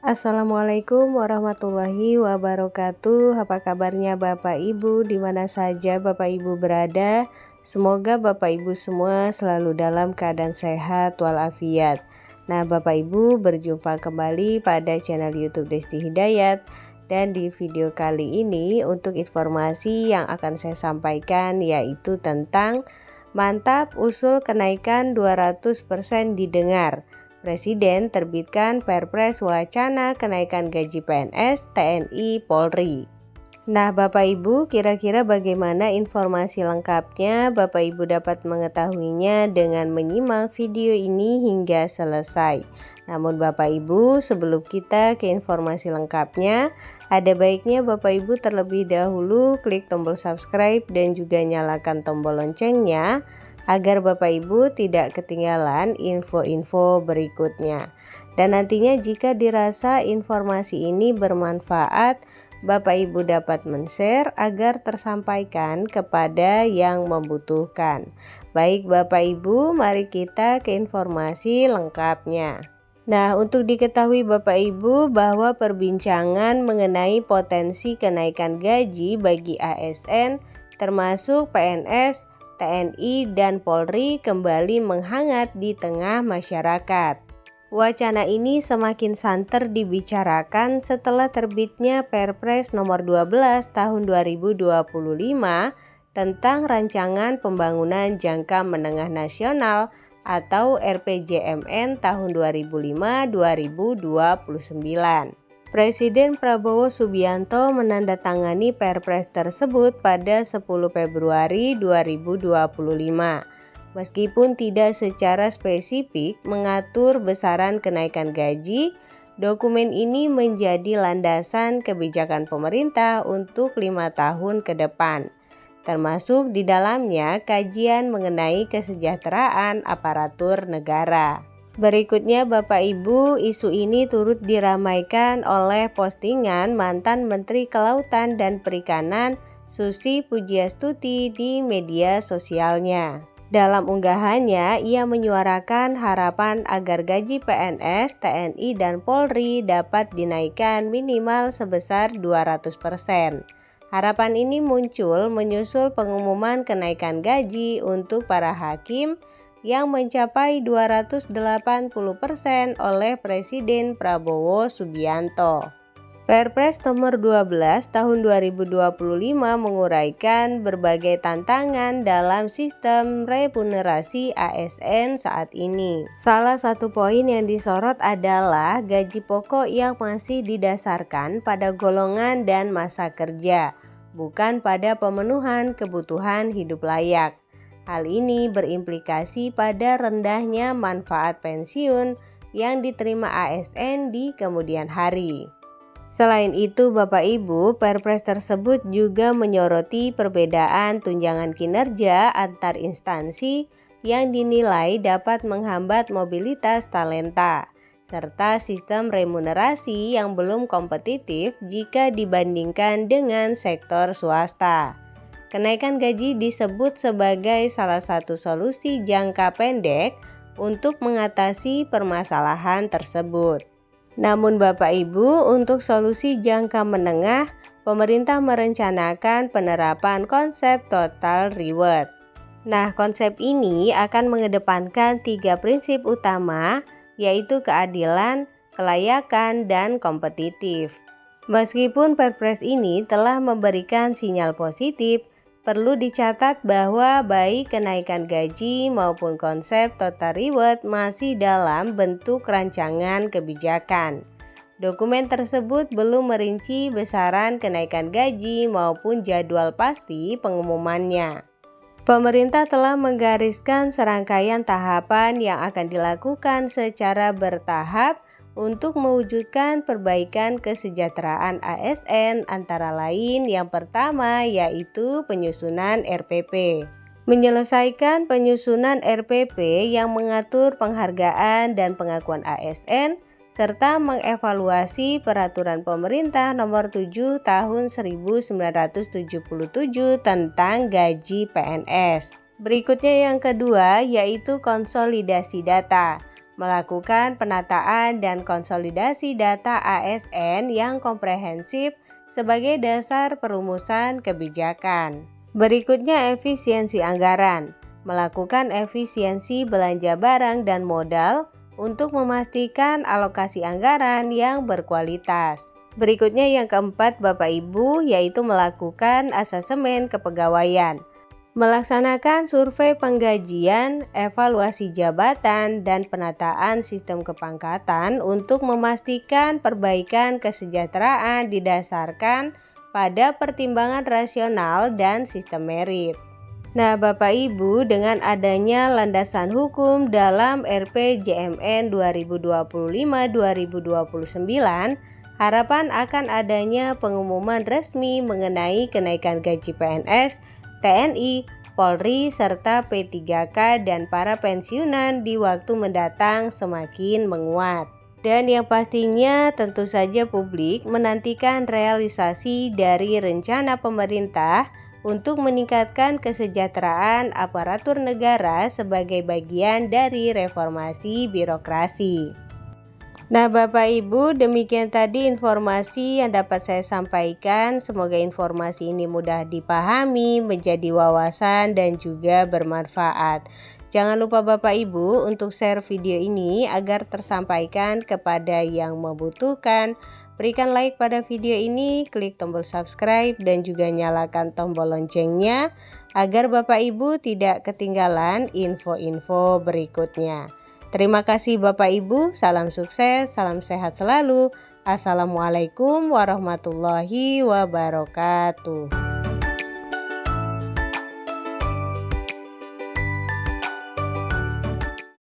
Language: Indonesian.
Assalamualaikum warahmatullahi wabarakatuh. Apa kabarnya Bapak Ibu di mana saja Bapak Ibu berada? Semoga Bapak Ibu semua selalu dalam keadaan sehat walafiat. Nah, Bapak Ibu berjumpa kembali pada channel YouTube Desti Hidayat. Dan di video kali ini untuk informasi yang akan saya sampaikan yaitu tentang mantap usul kenaikan 200% didengar. Presiden terbitkan Perpres wacana kenaikan gaji PNS, TNI, Polri. Nah, Bapak Ibu, kira-kira bagaimana informasi lengkapnya? Bapak Ibu dapat mengetahuinya dengan menyimak video ini hingga selesai. Namun Bapak Ibu, sebelum kita ke informasi lengkapnya, ada baiknya Bapak Ibu terlebih dahulu klik tombol subscribe dan juga nyalakan tombol loncengnya agar Bapak Ibu tidak ketinggalan info-info berikutnya. Dan nantinya jika dirasa informasi ini bermanfaat, Bapak Ibu dapat men-share agar tersampaikan kepada yang membutuhkan. Baik Bapak Ibu, mari kita ke informasi lengkapnya. Nah, untuk diketahui Bapak Ibu bahwa perbincangan mengenai potensi kenaikan gaji bagi ASN termasuk PNS, TNI, dan Polri kembali menghangat di tengah masyarakat. Wacana ini semakin santer dibicarakan setelah terbitnya Perpres nomor 12 tahun 2025 tentang Rancangan Pembangunan Jangka Menengah Nasional atau RPJMN tahun 2005-2029. Presiden Prabowo Subianto menandatangani Perpres tersebut pada 10 Februari 2025. Meskipun tidak secara spesifik mengatur besaran kenaikan gaji, dokumen ini menjadi landasan kebijakan pemerintah untuk 5 tahun ke depan. Termasuk di dalamnya kajian mengenai kesejahteraan aparatur negara. Berikutnya Bapak Ibu, isu ini turut diramaikan oleh postingan mantan Menteri Kelautan dan Perikanan Susi Pujiastuti di media sosialnya. Dalam unggahannya, ia menyuarakan harapan agar gaji PNS, TNI, dan Polri dapat dinaikkan minimal sebesar 200%. Harapan ini muncul menyusul pengumuman kenaikan gaji untuk para hakim yang mencapai 280% oleh Presiden Prabowo Subianto. Perpres nomor 12 tahun 2025 menguraikan berbagai tantangan dalam sistem remunerasi ASN saat ini. Salah satu poin yang disorot adalah gaji pokok yang masih didasarkan pada golongan dan masa kerja, bukan pada pemenuhan kebutuhan hidup layak. Hal ini berimplikasi pada rendahnya manfaat pensiun yang diterima ASN di kemudian hari. Selain itu, Bapak Ibu, Perpres tersebut juga menyoroti perbedaan tunjangan kinerja antar instansi yang dinilai dapat menghambat mobilitas talenta, serta sistem remunerasi yang belum kompetitif jika dibandingkan dengan sektor swasta. Kenaikan gaji disebut sebagai salah satu solusi jangka pendek untuk mengatasi permasalahan tersebut. Namun Bapak Ibu, untuk solusi jangka menengah, pemerintah merencanakan penerapan konsep total reward. Nah, konsep ini akan mengedepankan 3 prinsip utama, yaitu keadilan, kelayakan, dan kompetitif. Meskipun Perpres ini telah memberikan sinyal positif, perlu dicatat bahwa baik kenaikan gaji maupun konsep total reward masih dalam bentuk rancangan kebijakan. Dokumen tersebut belum merinci besaran kenaikan gaji maupun jadwal pasti pengumumannya. Pemerintah telah menggariskan serangkaian tahapan yang akan dilakukan secara bertahap untuk mewujudkan perbaikan kesejahteraan ASN, antara lain yang pertama yaitu penyusunan RPP. Menyelesaikan penyusunan RPP yang mengatur penghargaan dan pengakuan ASN serta mengevaluasi peraturan pemerintah nomor 7 tahun 1977 tentang gaji PNS. Berikutnya yang kedua yaitu konsolidasi data. melakukan penataan dan konsolidasi data ASN yang komprehensif sebagai dasar perumusan kebijakan. Berikutnya efisiensi anggaran, melakukan efisiensi belanja barang dan modal untuk memastikan alokasi anggaran yang berkualitas. Berikutnya yang keempat Bapak Ibu, yaitu melakukan asesemen kepegawaian. Melaksanakan survei penggajian, evaluasi jabatan, dan penataan sistem kepangkatan untuk memastikan perbaikan kesejahteraan didasarkan pada pertimbangan rasional dan sistem merit. Nah Bapak Ibu, dengan adanya landasan hukum dalam RPJMN 2025-2029, harapan akan adanya pengumuman resmi mengenai kenaikan gaji PNS, TNI, Polri, serta P3K dan para pensiunan di waktu mendatang semakin menguat. Dan yang pastinya tentu saja publik menantikan realisasi dari rencana pemerintah untuk meningkatkan kesejahteraan aparatur negara sebagai bagian dari reformasi birokrasi. Nah Bapak Ibu, demikian tadi informasi yang dapat saya sampaikan. Semoga informasi ini mudah dipahami, menjadi wawasan dan juga bermanfaat. Jangan lupa Bapak Ibu untuk share video ini agar tersampaikan kepada yang membutuhkan. Berikan like pada video ini, klik tombol subscribe dan juga nyalakan tombol loncengnya agar Bapak Ibu tidak ketinggalan info-info berikutnya. Terima kasih Bapak Ibu, salam sukses, salam sehat selalu. Assalamualaikum warahmatullahi wabarakatuh.